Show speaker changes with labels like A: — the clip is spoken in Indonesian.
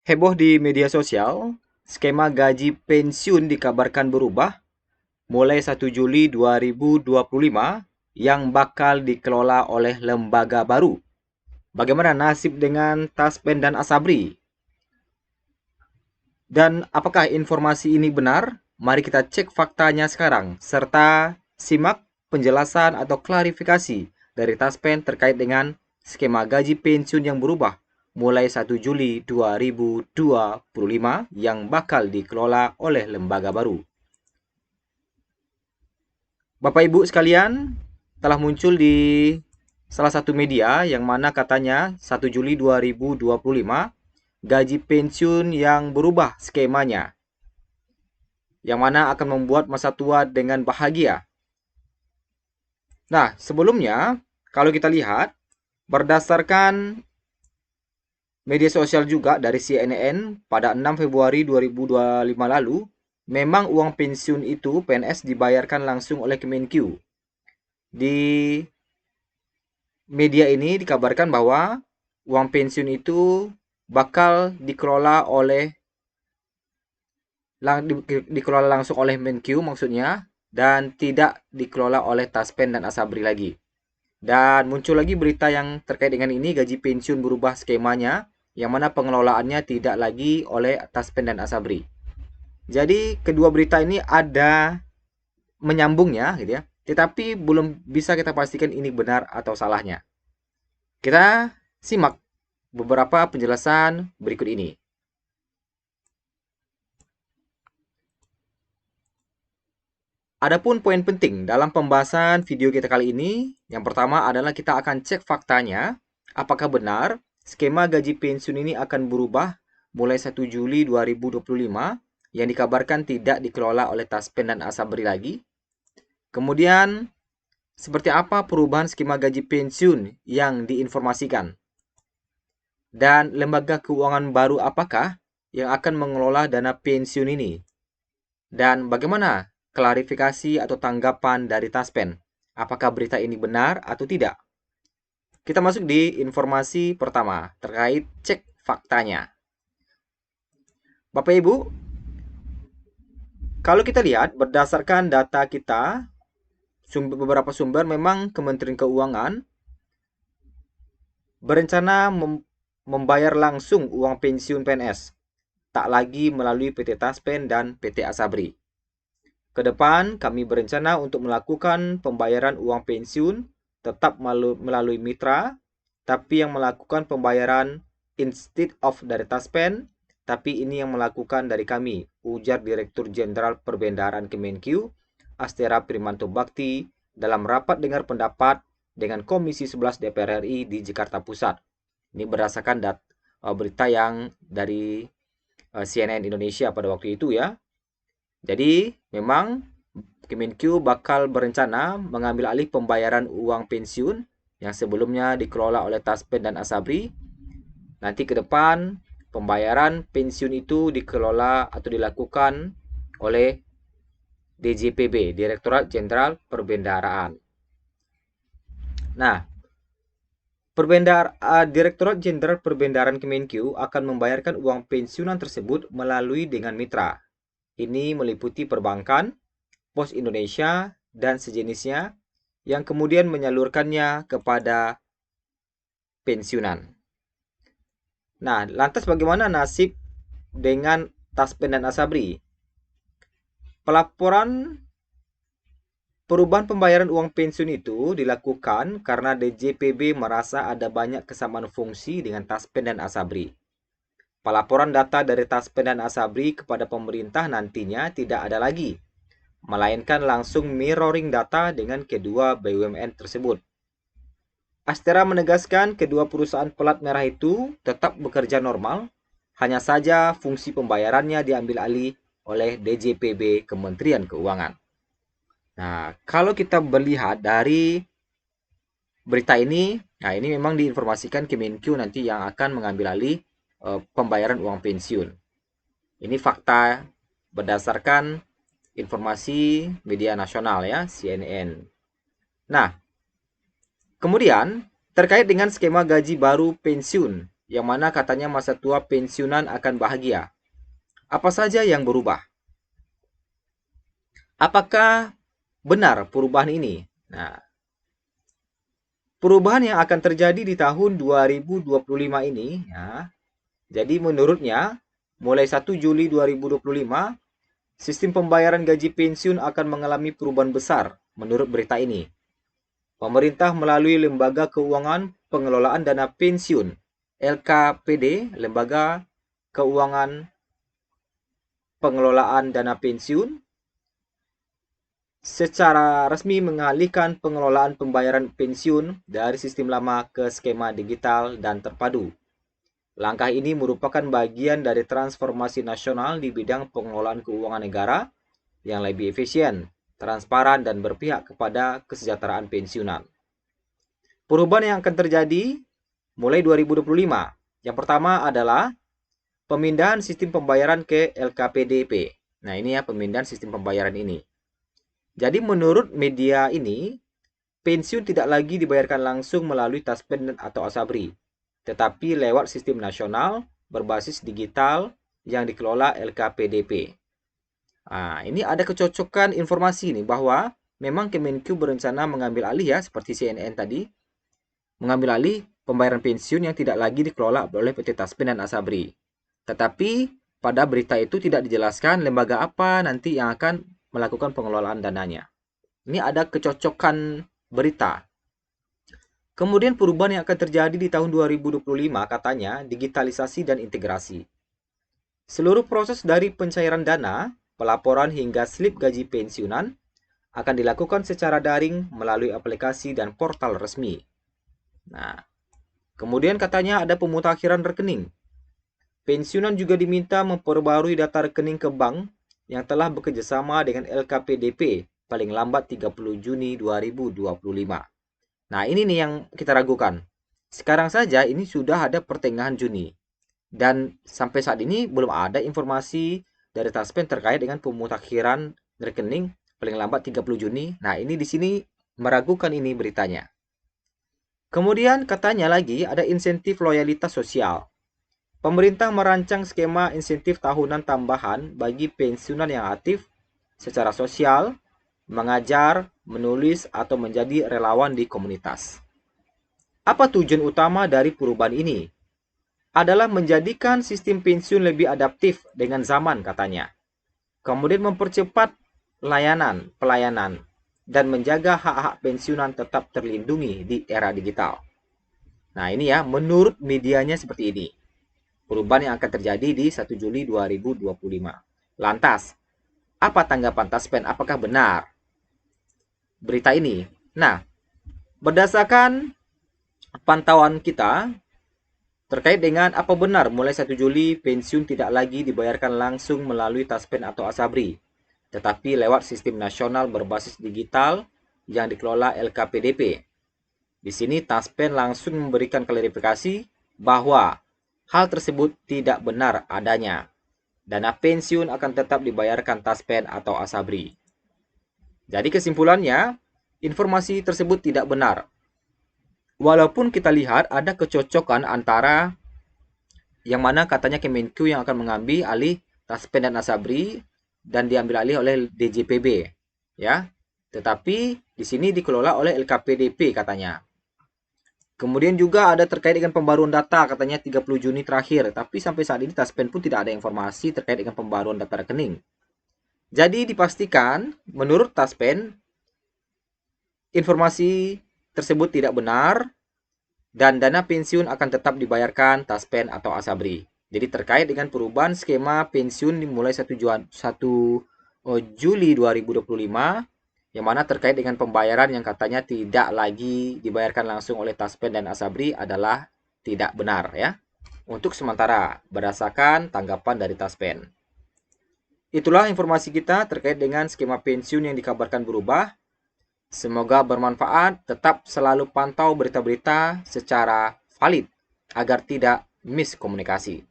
A: Heboh di media sosial, skema gaji pensiun dikabarkan berubah mulai 1 Juli 2025 yang bakal dikelola oleh lembaga baru. Bagaimana nasib dengan Taspen dan Asabri? Dan apakah informasi ini benar? Mari kita cek faktanya sekarang, serta simak penjelasan atau klarifikasi dari Taspen terkait dengan skema gaji pensiun yang berubah mulai 1 Juli 2025 yang bakal dikelola oleh lembaga baru. Bapak Ibu sekalian, telah muncul di salah satu media yang mana katanya 1 Juli 2025 gaji pensiun yang berubah skemanya, yang mana akan membuat masa tua dengan bahagia. Nah, sebelumnya kalau kita lihat berdasarkan media sosial juga dari CNN pada 6 Februari 2025 lalu, memang uang pensiun itu PNS dibayarkan langsung oleh Kemenkyu. Di media ini dikabarkan bahwa uang pensiun itu bakal dikelola langsung oleh Menkyu maksudnya, dan tidak dikelola oleh Taspen dan Asabri lagi. Dan muncul lagi berita yang terkait dengan ini, gaji pensiun berubah skemanya, yang mana pengelolaannya tidak lagi oleh Taspen dan Asabri. Jadi kedua berita ini ada menyambungnya gitu ya, tetapi belum bisa kita pastikan ini benar atau salahnya. Kita simak beberapa penjelasan berikut ini. Adapun poin penting dalam pembahasan video kita kali ini, yang pertama adalah kita akan cek faktanya, apakah benar skema gaji pensiun ini akan berubah mulai 1 Juli 2025 yang dikabarkan tidak dikelola oleh Taspen dan Asabri lagi. Kemudian, seperti apa perubahan skema gaji pensiun yang diinformasikan? Dan lembaga keuangan baru apakah yang akan mengelola dana pensiun ini? Dan bagaimana klarifikasi atau tanggapan dari Taspen? Apakah berita ini benar atau tidak? Kita masuk di informasi pertama terkait cek faktanya. Bapak Ibu, kalau kita lihat berdasarkan data kita, beberapa sumber memang Kementerian Keuangan berencana membayar langsung uang pensiun PNS, tak lagi melalui PT Taspen dan PT Asabri. Kedepan, kami berencana untuk melakukan pembayaran uang pensiun tetap melalui mitra, tapi yang melakukan pembayaran instead of dari Taspen, tapi ini yang melakukan dari kami, ujar Direktur Jenderal Perbendaharaan Kemenkyu, Astera Primanto Bakti, dalam rapat dengar pendapat dengan Komisi 11 DPR RI di Jakarta Pusat. Ini berdasarkan berita yang dari CNN Indonesia pada waktu itu ya. Jadi, memang Kemenkyu bakal berencana mengambil alih pembayaran uang pensiun yang sebelumnya dikelola oleh Taspen dan Asabri. Nanti ke depan, pembayaran pensiun itu dikelola atau dilakukan oleh DJPB, Direktorat Jenderal Perbendaharaan. Nah, Direktorat Jenderal Perbendaharaan Kemenkyu akan membayarkan uang pensiunan tersebut melalui dengan mitra. Ini meliputi perbankan, Pos Indonesia, dan sejenisnya yang kemudian menyalurkannya kepada pensiunan. Nah, lantas bagaimana nasib dengan Taspen dan Asabri? Pelaporan perubahan pembayaran uang pensiun itu dilakukan karena DJPB merasa ada banyak kesamaan fungsi dengan Taspen dan Asabri. Pelaporan data dari Taspen dan Asabri kepada pemerintah nantinya tidak ada lagi, melainkan langsung mirroring data dengan kedua BUMN tersebut. Astera menegaskan kedua perusahaan pelat merah itu tetap bekerja normal, hanya saja fungsi pembayarannya diambil alih oleh DJPB Kementerian Keuangan. Nah, kalau kita melihat dari berita ini, nah ini memang diinformasikan Kemenkyu nanti yang akan mengambil alih pembayaran uang pensiun. Ini fakta berdasarkan informasi media nasional ya, CNN. Nah, kemudian terkait dengan skema gaji baru pensiun yang mana katanya masa tua pensiunan akan bahagia. Apa saja yang berubah? Apakah benar perubahan ini? Nah, perubahan yang akan terjadi di tahun 2025 ini, ya, jadi menurutnya mulai 1 Juli 2025, sistem pembayaran gaji pensiun akan mengalami perubahan besar menurut berita ini. Pemerintah melalui Lembaga Keuangan Pengelolaan Dana Pensiun (LKPD), Lembaga Keuangan Pengelolaan Dana Pensiun, secara resmi mengalihkan pengelolaan pembayaran pensiun dari sistem lama ke skema digital dan terpadu. Langkah ini merupakan bagian dari transformasi nasional di bidang pengelolaan keuangan negara yang lebih efisien, transparan, dan berpihak kepada kesejahteraan pensiunan. Perubahan yang akan terjadi mulai 2025. Yang pertama adalah pemindahan sistem pembayaran ke LKPDP. Nah, ini ya pemindahan sistem pembayaran ini. Jadi menurut media ini, pensiun tidak lagi dibayarkan langsung melalui Taspen atau Asabri, tetapi lewat sistem nasional berbasis digital yang dikelola LKPDP. Nah, ini ada kecocokan informasi nih bahwa memang Kemenq berencana mengambil alih ya, seperti CNN tadi, mengambil alih pembayaran pensiun yang tidak lagi dikelola oleh PT Taspen dan Asabri. Tetapi pada berita itu tidak dijelaskan lembaga apa nanti yang akan melakukan pengelolaan dananya. Ini ada kecocokan berita. Kemudian perubahan yang akan terjadi di tahun 2025 katanya digitalisasi dan integrasi. Seluruh proses dari pencairan dana, pelaporan hingga slip gaji pensiunan akan dilakukan secara daring melalui aplikasi dan portal resmi. Nah, kemudian katanya ada pemutakhiran rekening. Pensiunan juga diminta memperbarui data rekening ke bank yang telah bekerjasama dengan LKPDP paling lambat 30 Juni 2025. Nah, ini nih yang kita ragukan. Sekarang saja ini sudah ada pertengahan Juni. Dan sampai saat ini belum ada informasi dari Taspen terkait dengan pemutakhiran rekening paling lambat 30 Juni. Nah, ini di sini meragukan ini beritanya. Kemudian katanya lagi ada insentif loyalitas sosial. Pemerintah merancang skema insentif tahunan tambahan bagi pensiunan yang aktif secara sosial, mengajar, menulis, atau menjadi relawan di komunitas. Apa tujuan utama dari perubahan ini? Adalah menjadikan sistem pensiun lebih adaptif dengan zaman katanya. Kemudian mempercepat pelayanan, dan menjaga hak-hak pensiunan tetap terlindungi di era digital. Nah, ini ya, menurut medianya seperti ini. Perubahan yang akan terjadi di 1 Juli 2025. Lantas, apa tanggapan Taspen? Apakah benar berita ini? Nah, berdasarkan pantauan kita terkait dengan apa benar mulai 1 Juli pensiun tidak lagi dibayarkan langsung melalui Taspen atau Asabri, tetapi lewat sistem nasional berbasis digital yang dikelola LKPDP. Di sini Taspen langsung memberikan klarifikasi bahwa hal tersebut tidak benar adanya. Dana pensiun akan tetap dibayarkan Taspen atau Asabri. Jadi kesimpulannya, informasi tersebut tidak benar. Walaupun kita lihat ada kecocokan antara yang mana katanya Kemenq yang akan mengambil alih Taspen dan Asabri dan diambil alih oleh DJPB, ya. Tetapi di sini dikelola oleh LKPDP katanya. Kemudian juga ada terkait dengan pembaruan data, katanya 30 Juni terakhir. Tapi sampai saat ini Taspen pun tidak ada informasi terkait dengan pembaruan data rekening. Jadi dipastikan, menurut Taspen, informasi tersebut tidak benar dan dana pensiun akan tetap dibayarkan Taspen atau Asabri. Jadi terkait dengan perubahan skema pensiun dimulai 1 Juli 2025, yang mana terkait dengan pembayaran yang katanya tidak lagi dibayarkan langsung oleh Taspen dan Asabri adalah tidak benar ya. Untuk sementara berdasarkan tanggapan dari Taspen. Itulah informasi kita terkait dengan skema pensiun yang dikabarkan berubah. Semoga bermanfaat, tetap selalu pantau berita-berita secara valid agar tidak miskomunikasi.